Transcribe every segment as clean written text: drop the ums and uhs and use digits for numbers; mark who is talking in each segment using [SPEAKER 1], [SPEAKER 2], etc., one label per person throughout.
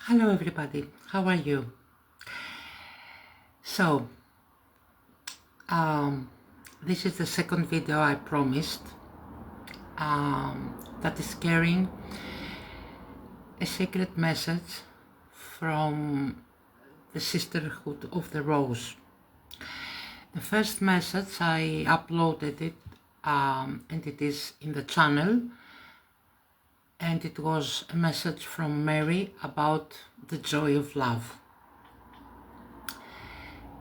[SPEAKER 1] Hello everybody, how are you? So, this is the second video I promised that is carrying a secret message from the Sisterhood of the Rose. The first message I uploaded it and it is in the channel, and it was a message from Mary about the joy of love.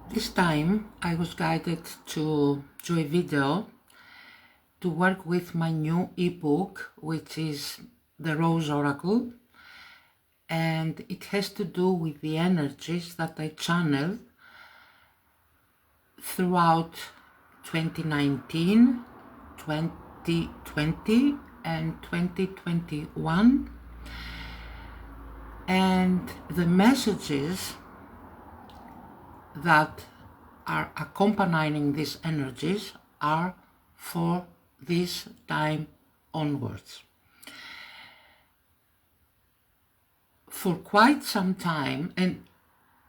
[SPEAKER 1] This time I was guided to do a video to work with my new ebook, which is the Rose Oracle, and it has to do with the energies that I channeled throughout 2019, 2020 and 2021, and the messages that are accompanying these energies are for this time onwards. For quite some time, and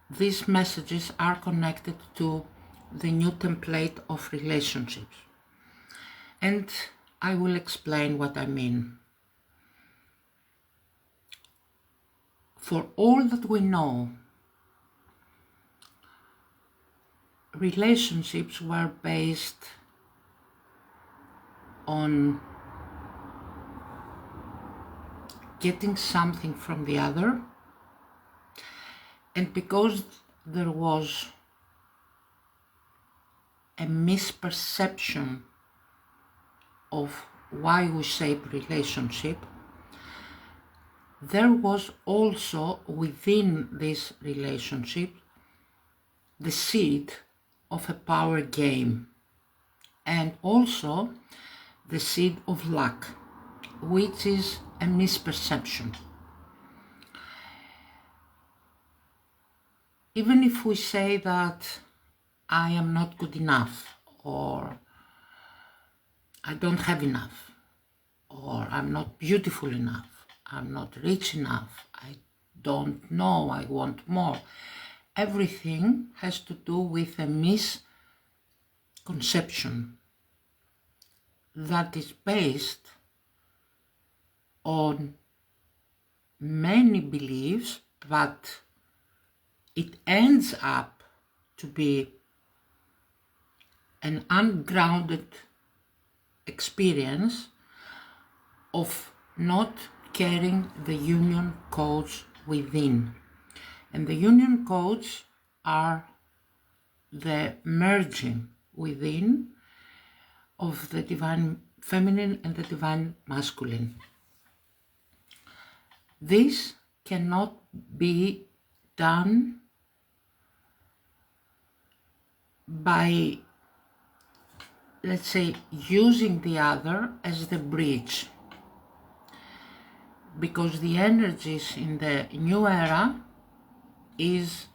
[SPEAKER 1] these messages are connected to the new template of relationships, and I will explain what I mean. For all that we know, relationships were based on getting something from the other, and because there was a misperception of why we shape relationship, there was also within this relationship the seed of a power game, and also the seed of luck, which is a misperception. Even if we say that I am not good enough, or I don't have enough, or I'm not beautiful enough, I'm not rich enough, I don't know, I want more, everything has to do with a misconception that is based on many beliefs, but it ends up to be an ungrounded experience of not carrying the union codes within. And the union codes are the merging within of the divine feminine and the divine masculine. This cannot be done by, let's say, using the other as the bridge, because the energies in the new era is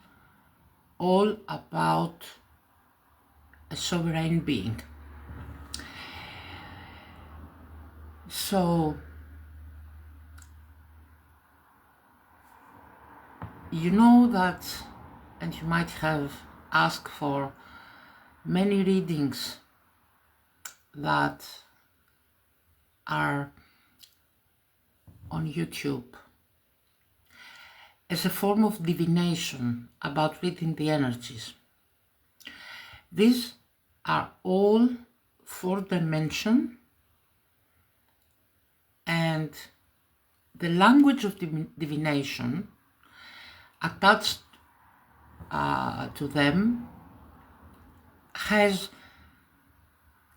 [SPEAKER 1] all about a sovereign being. So, you know that, and you might have asked for many readings that are on YouTube as a form of divination about reading the energies. These are all 4-dimension, and the language of divination attached to them has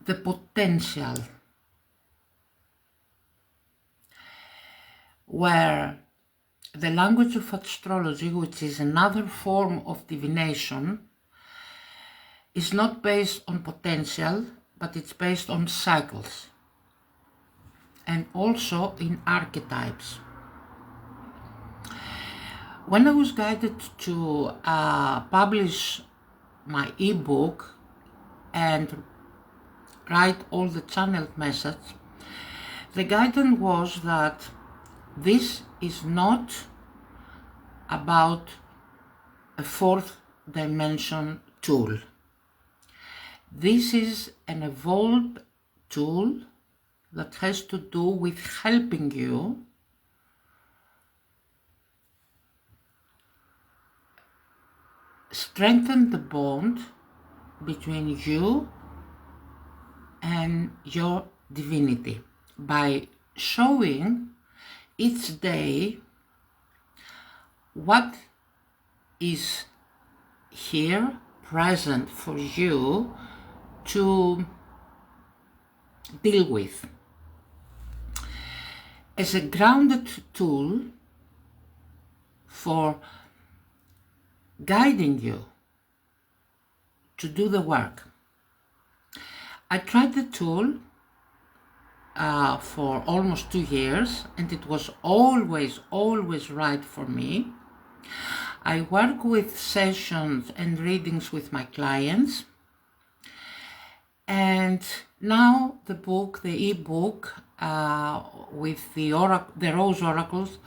[SPEAKER 1] the potential, where the language of astrology, which is another form of divination, is not based on potential, but it's based on cycles and also in archetypes. When I was guided to publish my ebook and write all the channeled messages, the guidance was that this is not about a fourth dimension tool. This is an evolved tool that has to do with helping you strengthen the bond between you and your divinity by showing each day what is here present for you to deal with. As a grounded tool for guiding you to do the work. I tried the tool for almost 2 years, and it was always right for me. I work with sessions and readings with my clients, and now the book, the ebook with the Rose Oracles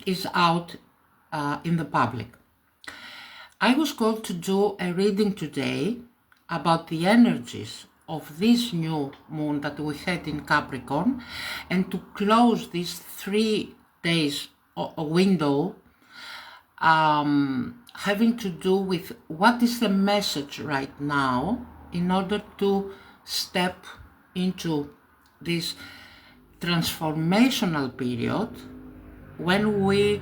[SPEAKER 1] is out in the public. I was called to do a reading today about the energies of this new moon that we had in Capricorn, and to close these 3 days window having to do with what is the message right now in order to step into this transformational period when we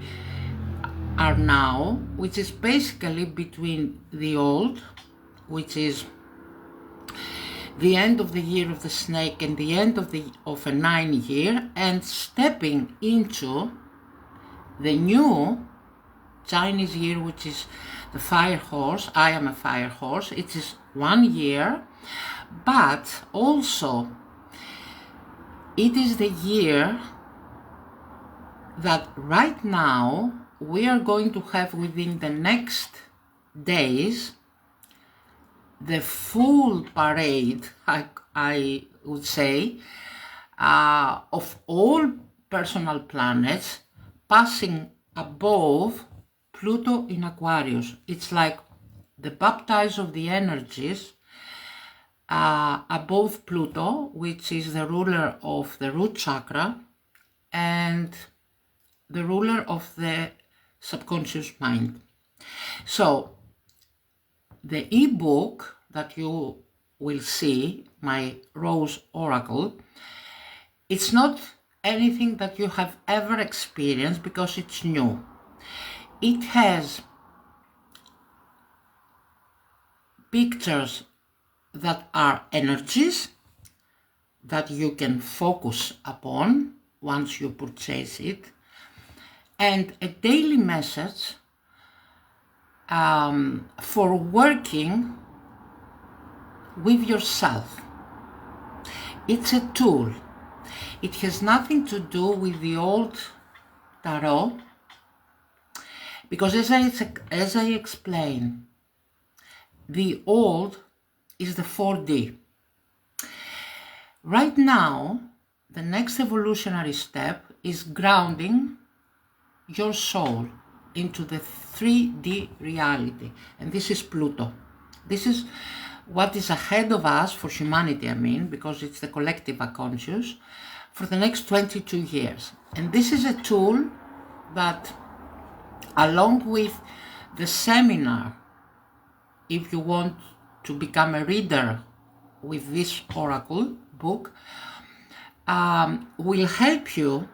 [SPEAKER 1] are now, which is basically between the old, which is the end of the year of the snake and the end of a 9 year, and stepping into the new Chinese year, which is the fire horse. I am a fire horse. It is 1 year, but also it is the year that right now we are going to have within the next days the full parade, I would say, of all personal planets passing above Pluto in Aquarius. It's like the baptize of the energies above Pluto, which is the ruler of the root chakra and the ruler of the subconscious mind. So the ebook that you will see, my Rose Oracle, it's not anything that you have ever experienced because it's new. It has pictures that are energies that you can focus upon once you purchase it, and a daily message for working with yourself. It's a tool. It has nothing to do with the old tarot, because as I explained, the old is the 4D. Right now, the next evolutionary step is grounding your soul into the 3D reality, and this is Pluto. This is what is ahead of us for humanity, I mean, because it's the collective unconscious, for the next 22 years. And this is a tool that, along with the seminar, if you want to become a reader with this oracle book, will help you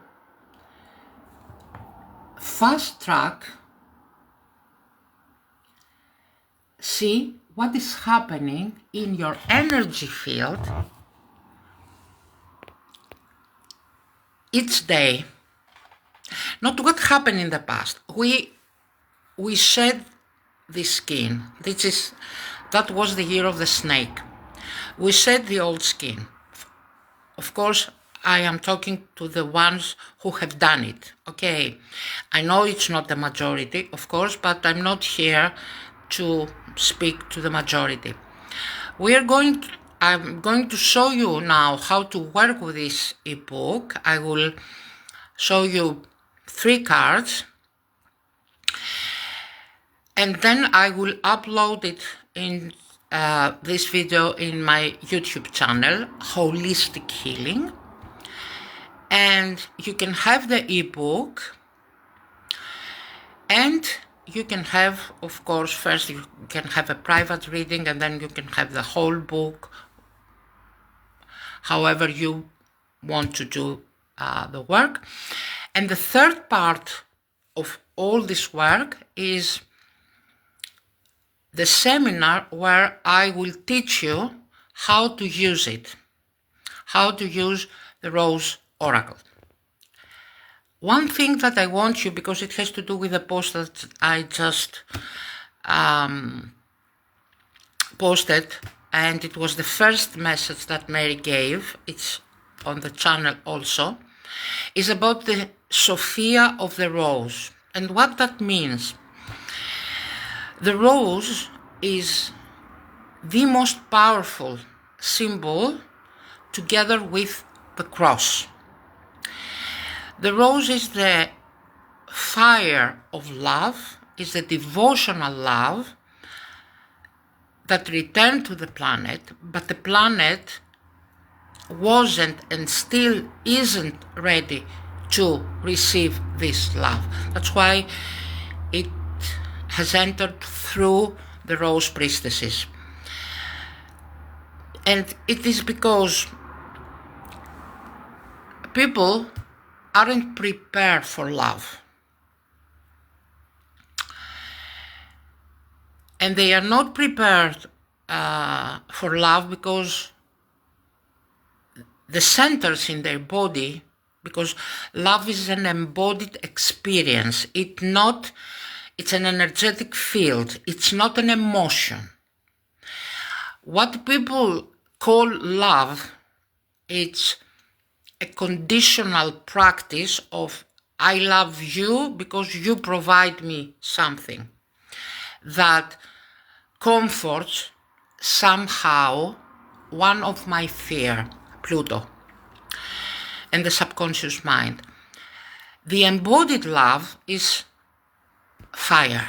[SPEAKER 1] fast track, see what is happening in your energy field each day. Not what happened in the past. We shed the skin. That was the year of the snake. We shed the old skin. Of course, I am talking to the ones who have done it. Okay, I know it's not the majority, of course, but I'm not here to speak to the majority. I'm going to show you now how to work with this ebook. I will show you 3 cards And then I will upload it in this video in my YouTube channel, Holistic Healing. And you can have the ebook, and you can have, of course, first you can have a private reading, and then you can have the whole book, however you want to do the work. And the third part of all this work is the seminar where I will teach you how to use it, how to use the Rose Oracle. One thing that I want you, because it has to do with the post that I just posted, and it was the first message that Mary gave, it's on the channel also, is about the Sophia of the Rose and what that means. The rose is the most powerful symbol together with the cross. The rose is the fire of love, is the devotional love that returned to the planet, but the planet wasn't and still isn't ready to receive this love. That's why it has entered through the rose priestesses. And it is because people aren't prepared for love. And they are not prepared for love because the centers in their body, because love is an embodied experience. It's an energetic field. It's not an emotion. What people call love, it's a conditional practice of I love you because you provide me something that comforts somehow one of my fear, Pluto, and the subconscious mind. The embodied love is fire.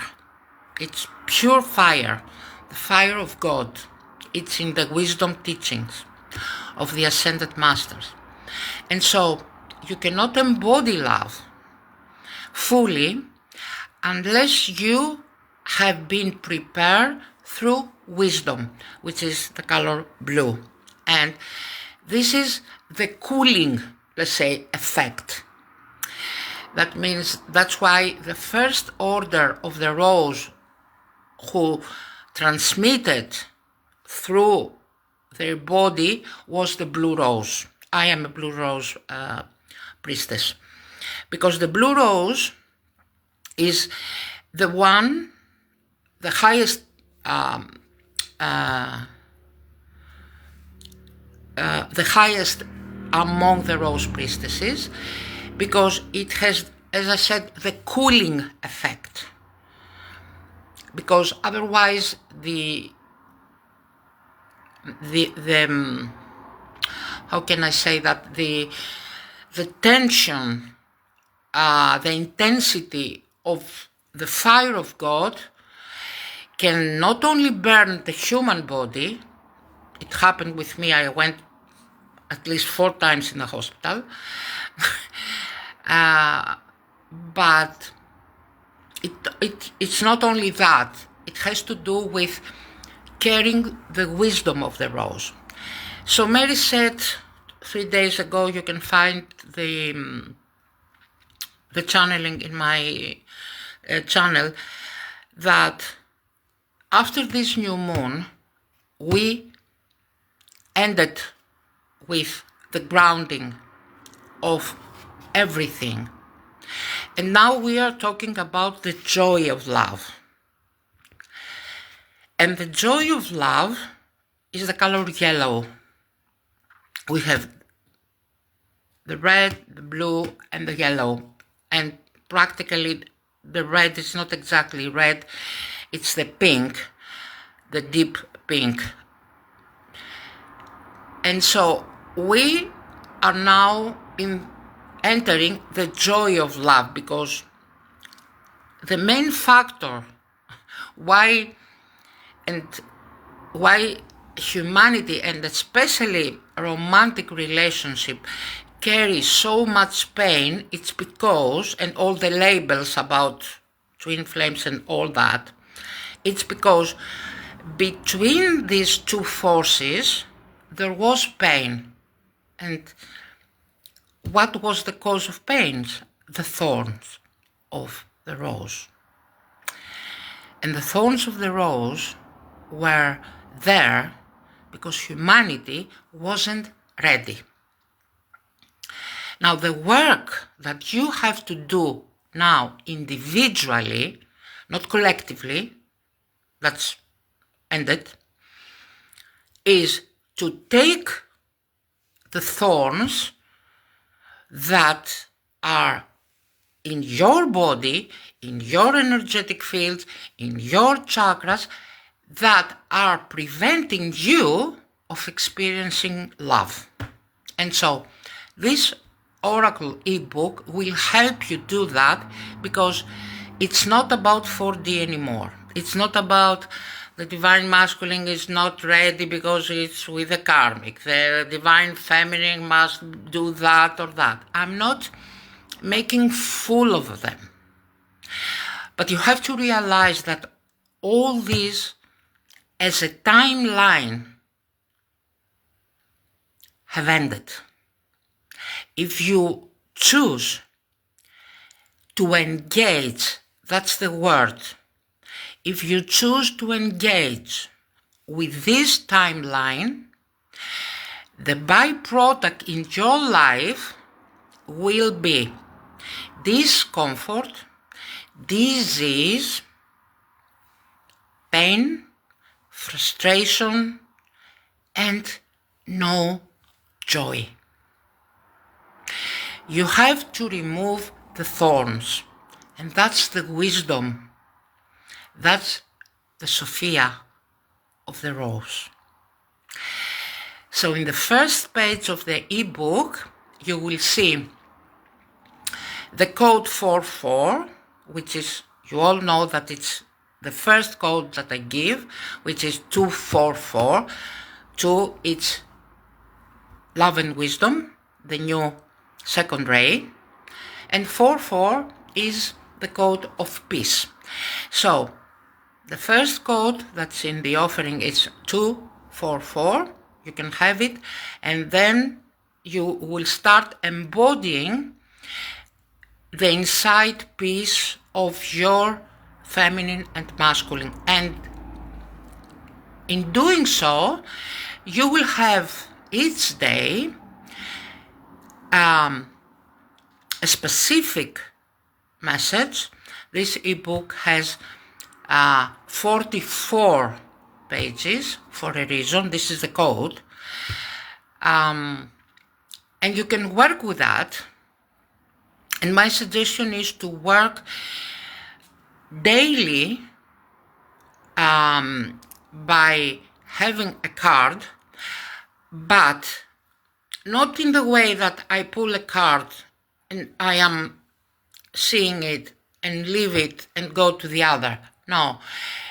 [SPEAKER 1] It's pure fire, the fire of God. It's in the wisdom teachings of the Ascended Masters. And so you cannot embody love fully unless you have been prepared through wisdom, which is the color blue. And this is the cooling, let's say, effect. That means that's why the first order of the rose who transmitted through their body was the blue rose. I am a blue rose priestess, because the blue rose is the one, the highest among the rose priestesses, because it has, as I said, the cooling effect. Because otherwise how can I say that, the tension, the intensity of the fire of God can not only burn the human body. It happened with me. I went at least 4 times in the hospital. But it's not only that. It has to do with carrying the wisdom of the rose. So Mary said 3 days ago, you can find the channeling in my channel, that after this new moon, we ended with the grounding of everything. And now we are talking about the joy of love. And the joy of love is the color yellow. We have the red, the blue, and the yellow. And practically the red is not exactly red, it's the pink, the deep pink. And so we are now entering the joy of love, because the main factor why humanity, and especially romantic relationship, carry so much pain. It's because, and all the labels about twin flames and all that, it's because between these two forces there was pain. And what was the cause of pain? The thorns of the rose. And the thorns of the rose were there because humanity wasn't ready. Now, the work that you have to do now individually, not collectively, that's ended, is to take the thorns that are in your body, in your energetic fields, in your chakras, that are preventing you of experiencing love. And so this Oracle ebook will help you do that, because it's not about 4D anymore. It's not about the divine masculine is not ready because it's with the karmic. The divine feminine must do that or that. I'm not making fool of them. But you have to realize that all this as a timeline have ended. If you choose to engage, that's the word, if you choose to engage with this timeline, the byproduct in your life will be discomfort, disease, pain, frustration, and no joy. You have to remove the thorns, and that's the wisdom. That's the Sophia of the rose. So in the first page of the ebook, you will see the code 44, which is, you all know that it's the first code that I give, which is 244, to its love and wisdom, the new second ray, and 44 is the code of peace. So the first code that's in the offering is 244, you can have it, and then you will start embodying the inside peace of your feminine and masculine. And in doing so, you will have each day a specific message. This ebook has 44 pages for a reason. This is the code. And you can work with that. And my suggestion is to work daily by having a card, but not in the way that I pull a card and I am seeing it and leave it and go to the other. No,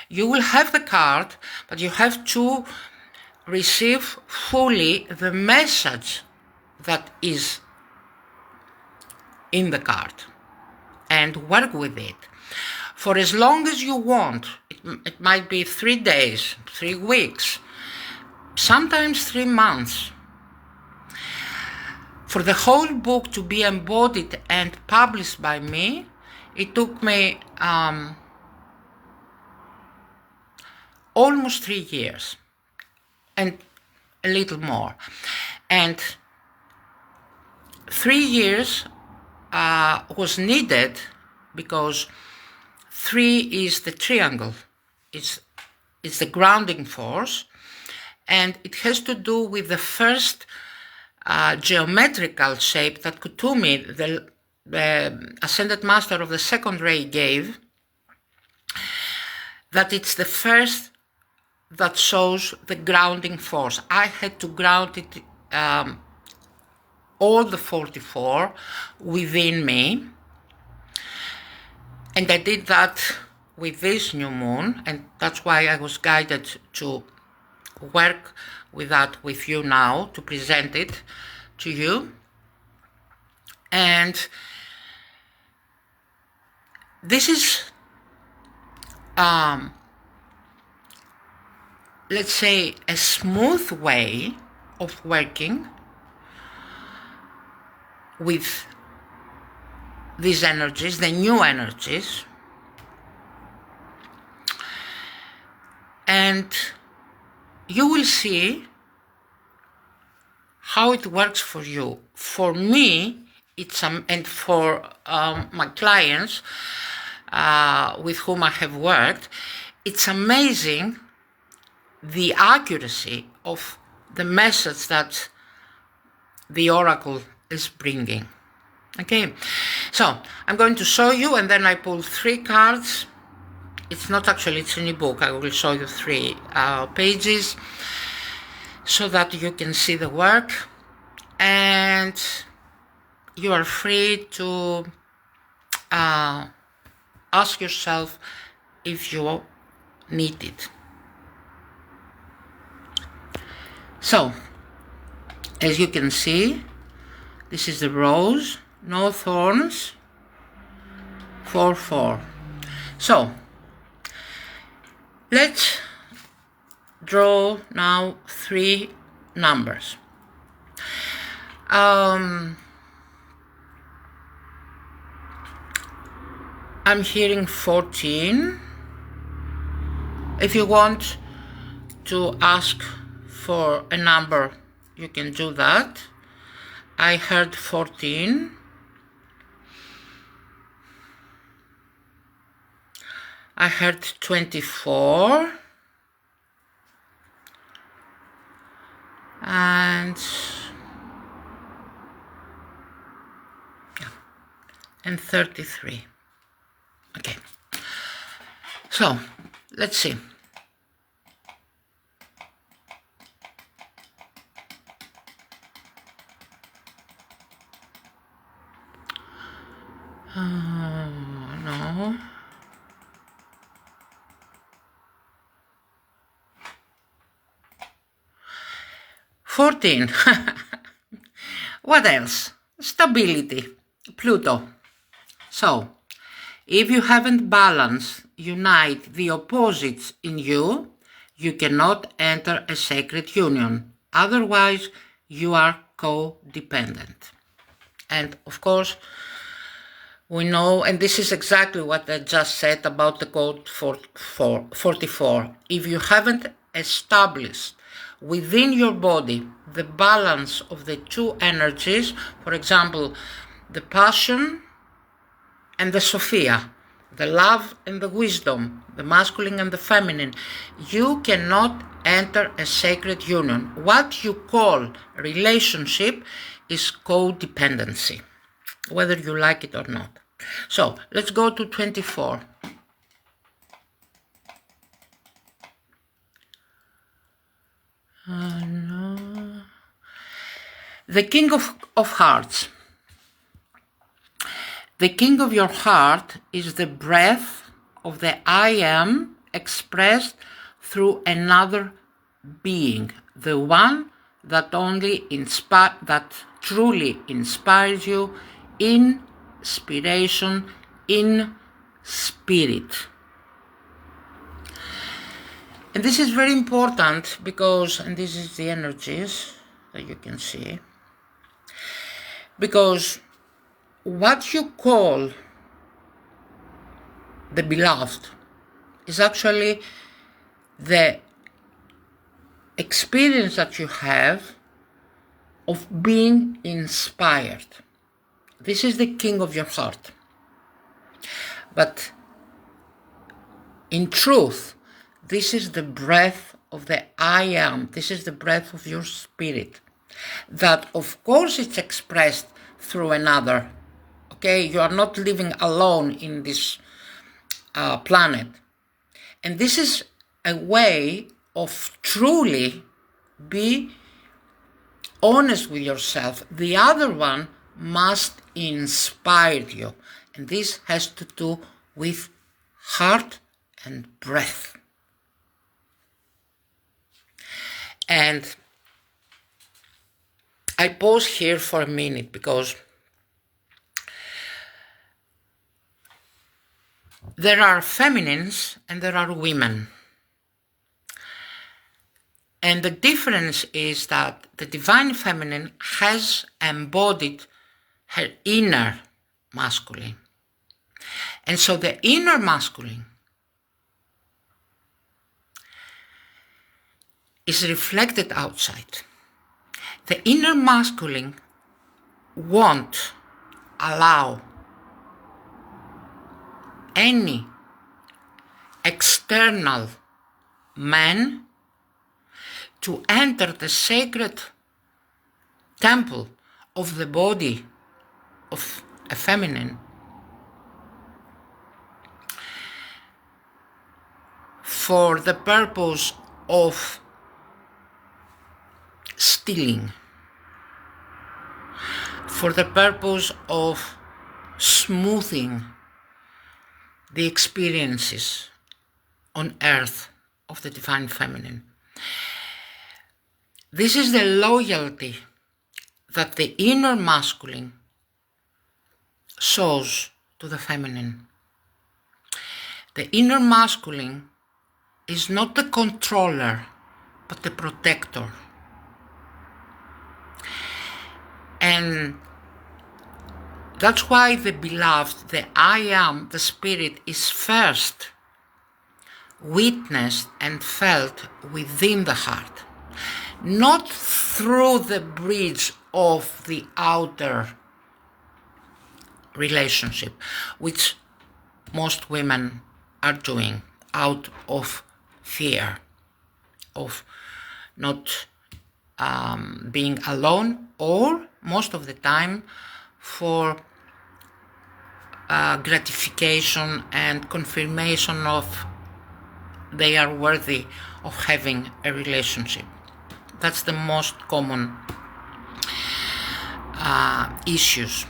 [SPEAKER 1] you will have the card, but you have to receive fully the message that is in the card and work with it for as long as you want. It might be 3 days, 3 weeks, sometimes 3 months. For the whole book to be embodied and published by me, it took me almost 3 years and a little more. And 3 years was needed because 3 is the triangle. It's the grounding force, and it has to do with the first geometrical shape that Kutumi, the Ascended Master of the second ray, gave, that it's the first that shows the grounding force. I had to ground it, all the 44 within me, and I did that with this new moon, and that's why I was guided to work with that with you now, to present it to you. And this is, let's say, a smooth way of working with these energies, the new energies, and you will see how it works for you. For me, it's and for my clients with whom I have worked, it's amazing the accuracy of the message that the oracle is bringing. Okay, so I'm going to show you, and then I pull 3 cards. It's not actually, it's in a book. I will show you 3 pages so that you can see the work, and you are free to ask yourself if you need it. So, as you can see, this is the rose, no thorns, 4-4. So, let's draw now 3 numbers. I'm hearing 14. If you want to ask for a number, you can do that. I heard 14. I heard 24. And 33. Okay. So, let's see. No. $14. What else? Stability. Pluto. So, if you haven't balanced, unite the opposites in you, you cannot enter a sacred union. Otherwise, you are codependent. And of course, we know, and this is exactly what I just said about the code 44. If you haven't established within your body the balance of the 2 energies, for example, the passion and the Sophia, the love and the wisdom, the masculine and the feminine, you cannot enter a sacred union. What you call relationship is codependency, whether you like it or not. So, let's go to 24. No. The King of Hearts. The king of your heart is the breath of the I am expressed through another being, the one that truly inspires you in inspiration, in spirit. And this is very important because, and this is the energies that you can see, because what you call the beloved is actually the experience that you have of being inspired. This is the king of your heart. But in truth, this is the breath of the I am. This is the breath of your spirit. That, of course, it's expressed through another. Okay, you are not living alone in this planet. And this is a way of truly be honest with yourself. The other one must inspire you. And this has to do with heart and breath. And I pause here for a minute because there are feminines and there are women. And the difference is that the divine feminine has embodied her inner masculine. And so the inner masculine is reflected outside. The inner masculine won't allow any external man to enter the sacred temple of the body of a feminine for the purpose of stealing, for the purpose of smoothing the experiences on earth of the divine feminine. This is the loyalty that the inner masculine shows to the feminine. The inner masculine is not the controller, but the protector. And that's why the beloved, the I am, the spirit, is first witnessed and felt within the heart, not through the bridge of the outer relationship, which most women are doing out of fear of not being alone, or most of the time for gratification and confirmation of they are worthy of having a relationship. That's the most common issues.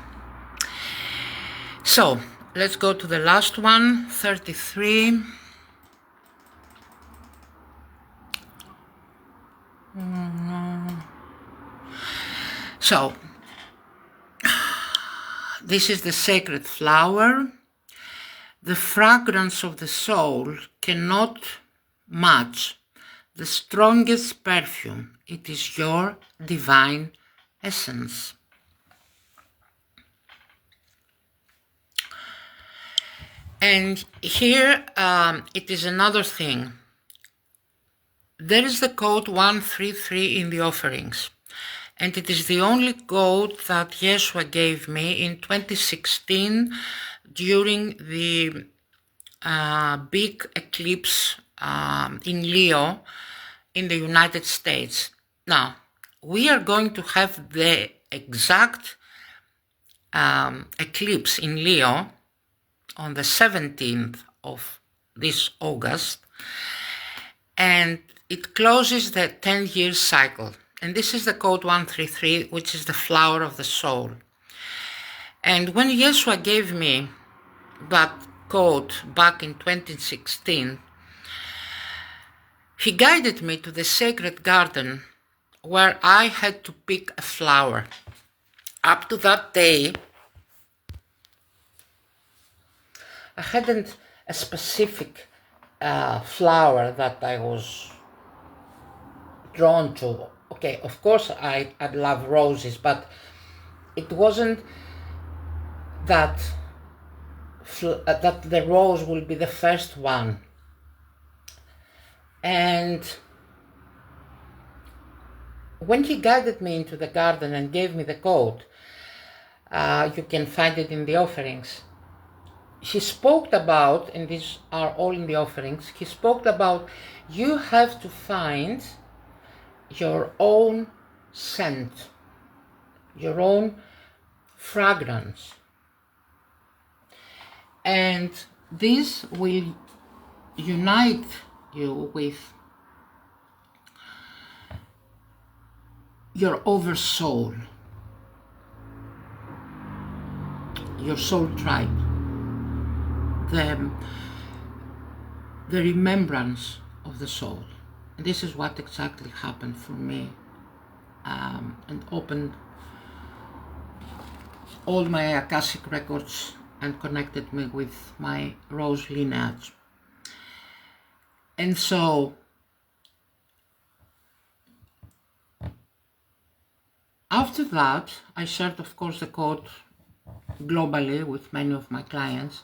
[SPEAKER 1] So let's go to the last one, 33. So this is the sacred flower. The fragrance of the soul cannot match the strongest perfume. It is your divine essence. And here it is another thing. There is the code 133 in the offerings, and it is the only code that Yeshua gave me in 2016 during the big eclipse in Leo in the United States. Now, we are going to have the exact eclipse in Leo on the 17th of this August, and it closes the 10-year cycle. And this is the code 133, which is the flower of the soul. And when Yeshua gave me that code back in 2016, he guided me to the sacred garden where I had to pick a flower. Up to that day, I hadn't a specific flower that I was drawn to. Okay, of course I love roses, but it wasn't that the rose will be the first one. And when he guided me into the garden and gave me the code, you can find it in the offerings. He spoke about, and these are all in the offerings, he spoke about you have to find your own scent, your own fragrance. And this will unite you with your oversoul, your soul tribe, the remembrance of the soul. And this is what exactly happened for me, and opened all my Akashic records and connected me with my rose lineage. And so after that, I shared, of course, the code globally with many of my clients.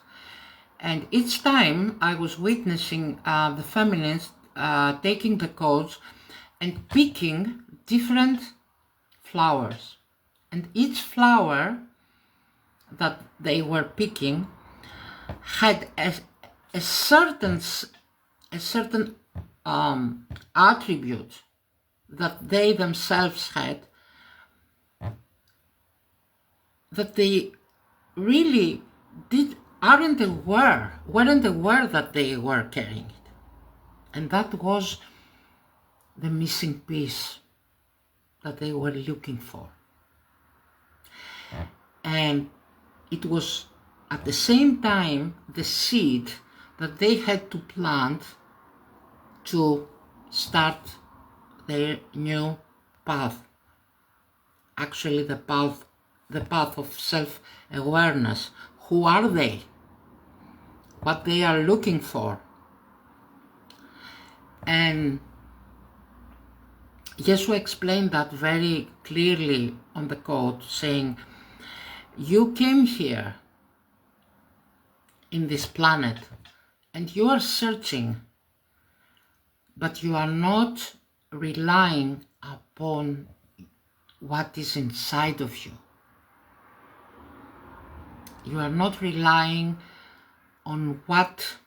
[SPEAKER 1] And each time I was witnessing the feminines taking the codes and picking different flowers. And each flower that they were picking had a certain attribute that they themselves had, that they really weren't aware that they were carrying it. And that was the missing piece that they were looking for. And it was at the same time the seed that they had to plant to start their new path. Actually, the path of self-awareness. Who are they? What they are looking for. And Yeshua explained that very clearly on the code, saying, you came here in this planet and you are searching, but you are not relying upon what is inside of you. You are not relying on what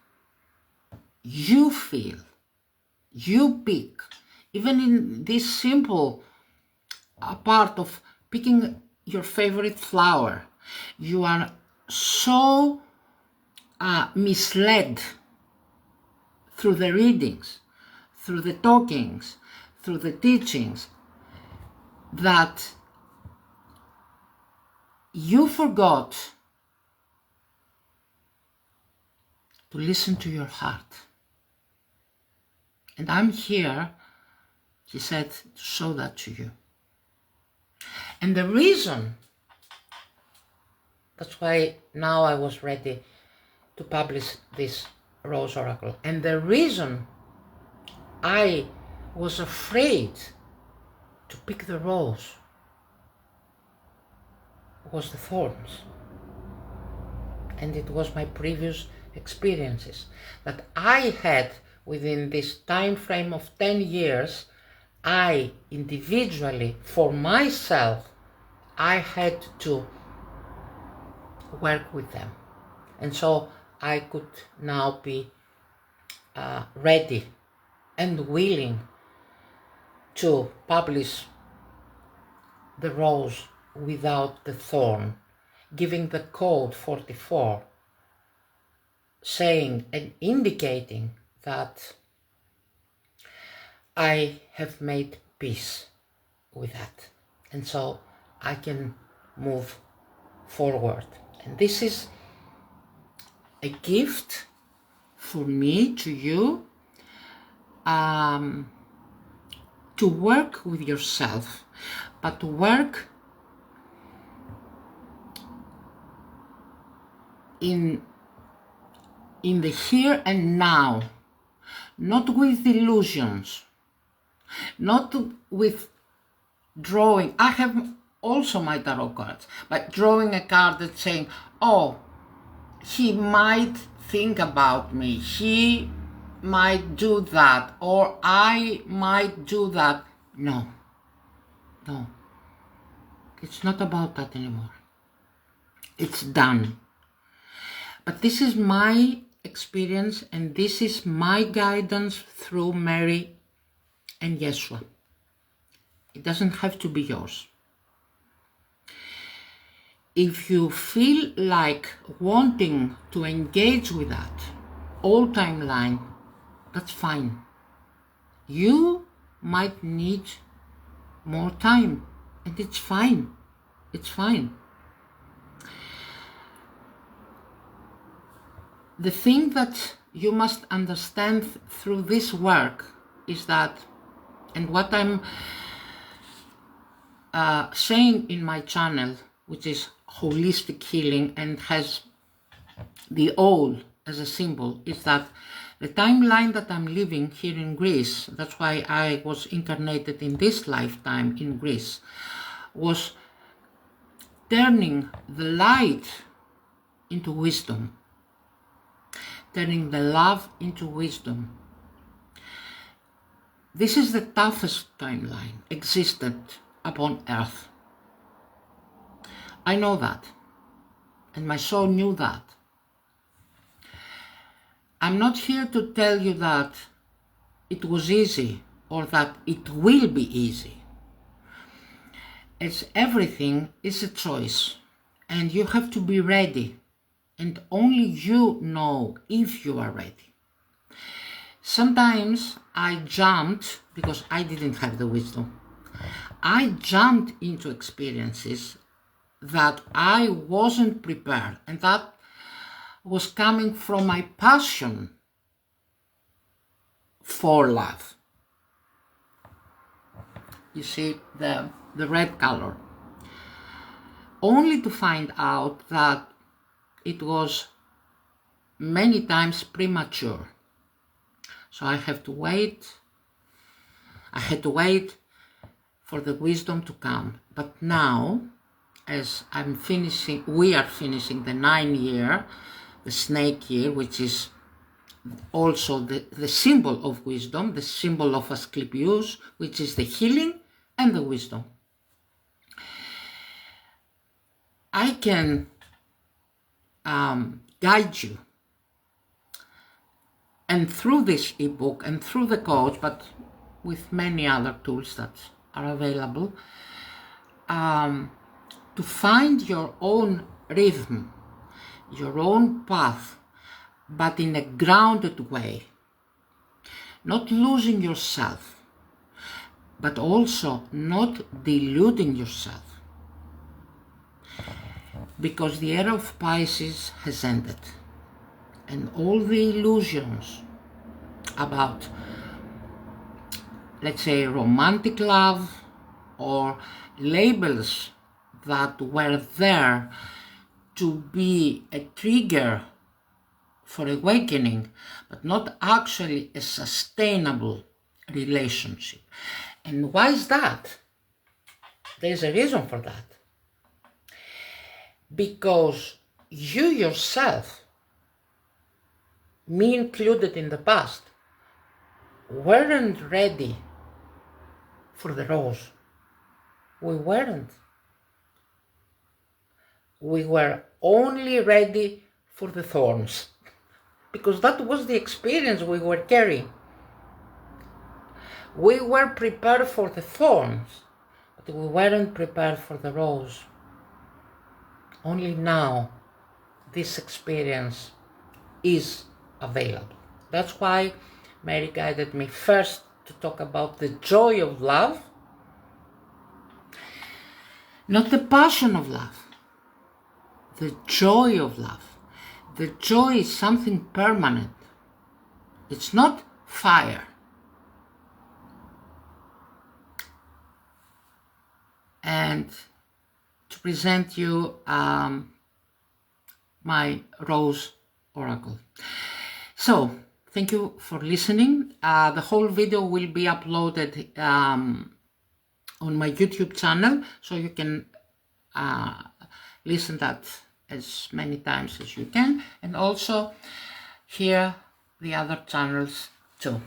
[SPEAKER 1] you feel, you pick. Even in this simple part of picking your favorite flower, you are so misled through the readings, through the talkings, through the teachings, that you forgot to listen to your heart. And I'm here, he said, to show that to you. And the reason, that's why now I was ready to publish this Rose Oracle. And the reason I was afraid to pick the rose was the thorns. And it was my previous experiences that I had within this time frame of 10 years. I individually, for myself, I had to work with them. And so I could now be ready and willing to publish the rose without the thorn, giving the code 44, saying and indicating that I have made peace with that. And so I can move forward. And this is a gift for me to you, to work with yourself, but to work in the here and now, not with illusions, not with drawing. I have also my tarot cards, but drawing a card that's saying, oh, he might think about me, he might do that, or I might do that. No, it's not about that anymore. It's done. But this is my experience, and this is my guidance through Mary and Yeshua. It doesn't have to be yours. If you feel like wanting to engage with that old timeline, that's fine. You might need more time, and it's fine. It's fine. The thing that you must understand through this work is that, and what I'm saying in my channel, which is holistic healing and has the owl as a symbol, is that the timeline that I'm living here in Greece, that's why I was incarnated in this lifetime in Greece, was turning the light into wisdom, turning the love into wisdom. This is the toughest timeline existed upon earth. I know that, and my soul knew that. I'm not here to tell you that it was easy or that it will be easy. As everything is a choice, and you have to be ready, and only you know if you are ready. Sometimes I jumped because I didn't have the wisdom. I jumped into experiences that I wasn't prepared, and that was coming from my passion for love. You see the red color. Only to find out that it was many times premature. So I had to wait for the wisdom to come. But now, as we are finishing the 9-year, the snake year, which is also the symbol of wisdom, the symbol of Asclepius, which is the healing and the wisdom. I can guide you, and through this ebook and through the coach, but with many other tools that are available, to find your own rhythm, your own path, but in a grounded way, not losing yourself, but also not deluding yourself, because the era of Pisces has ended, and all the illusions about, let's say, romantic love or labels that were there to be a trigger for awakening, but not actually a sustainable relationship. And why is that? There's a reason for that. Because you yourself, me included in the past, weren't ready for the rose. We weren't. We were only ready for the thorns, because that was the experience we were carrying. We were prepared for the thorns, but we weren't prepared for the rose. Only now this experience is available. That's why Mary guided me first to talk about the joy of love, not the passion of love, the joy of love. The joy is something permanent. It's not fire. And to present you my Rose Oracle. So, thank you for listening. The whole video will be uploaded on my YouTube channel, so you can listen that as many times as you can, and also hear the other channels too.